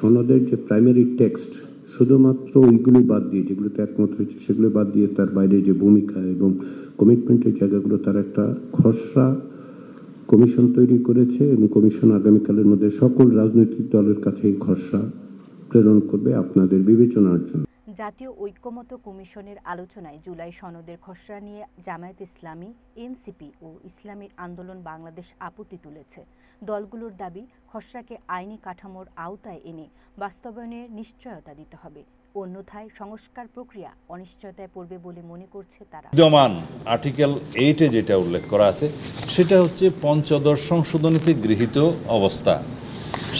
সনদের যে primary text শুধুমাত্র ওইগুলি বাদ দিয়ে, যেগুলোতে একমত হয়েছে সেগুলো বাদ দিয়ে, তার বাইরে যে ভূমিকা এবং কমিটমেন্টের জায়গাগুলো, তার একটা খসড়া কমিশন তৈরি করেছে এবং কমিশন আগামীকালের মধ্যে সকল রাজনৈতিক দলের কাছে এই খসড়া প্রেরণ করবে আপনাদের বিবেচনার জন্য। জাতীয় ঐক্যমত্য কমিশনের আলোচনায় জুলাই সনদের খসড়া নিয়ে জামায়াত ইসলামী, এনসিপি ও ইসলামী আন্দোলন বাংলাদেশ আপত্তি তুলেছে। দলগুলোর দাবি, খসড়াকে আইনি কাঠামোর আওতায় এনে বাস্তবায়নের নিশ্চয়তা দিতে হবে, অন্যথায় সংস্কার প্রক্রিয়া অনিশ্চয়তায় পড়বে বলে মনে করছে তারা। বিদ্যমান আর্টিকেল 8-এ যেটা উল্লেখ করা আছে সেটা হচ্ছে পঞ্চদশ সংশোধনীতে গৃহীত অবস্থা।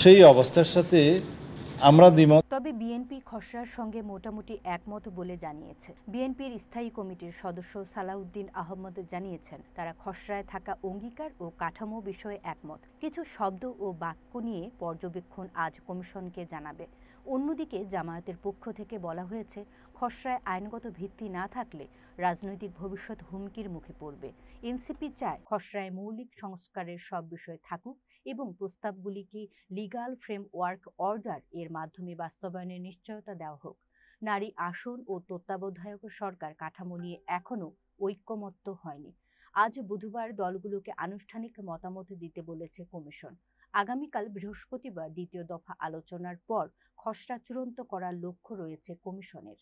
সেই অবস্থার সাথে আমরা দ্বিমত। তবে বিএনপি খসড়ার সঙ্গে মোটামুটি একমত বলে জানিয়েছে। বিএনপির স্থায়ী কমিটির সদস্য সালাউদ্দিন আহমদ জানিয়েছেন, তারা খসড়ায় থাকা অঙ্গীকার ও কাঠামো বিষয়ে একমত। কিছু শব্দ ও বাক্য নিয়ে পর্যবেক্ষণ আজ কমিশনকে জানাবে। অন্যদিকে জামায়াতের পক্ষ থেকে বলা হয়েছে, খসড়ায় আইনগত ভিত্তি না থাকলে রাজনৈতিক ভবিষ্যৎ হুমকির মুখে পড়বে। এনসিপি চায় খসড়ায় মৌলিক সংস্কারের সব বিষয় থাকুক এবং প্রস্তাবগুলিকে লিগাল ফ্রেমওয়ার্ক অর্ডার এর মাধ্যমে বাস্তবায়নের নিশ্চয়তা দেওয়া হোক। নারী আসন ও তত্ত্বাবধায়ক সরকার কাঠামো নিয়ে এখনও ঐক্যমত্য হয়নি। আজ বুধবার দলগুলোকে আনুষ্ঠানিক মতামত দিতে বলেছে কমিশন। আগামীকাল বৃহস্পতিবার দ্বিতীয় দফা আলোচনার পর খসড়া চূড়ান্ত করার লক্ষ্য রয়েছে কমিশনের।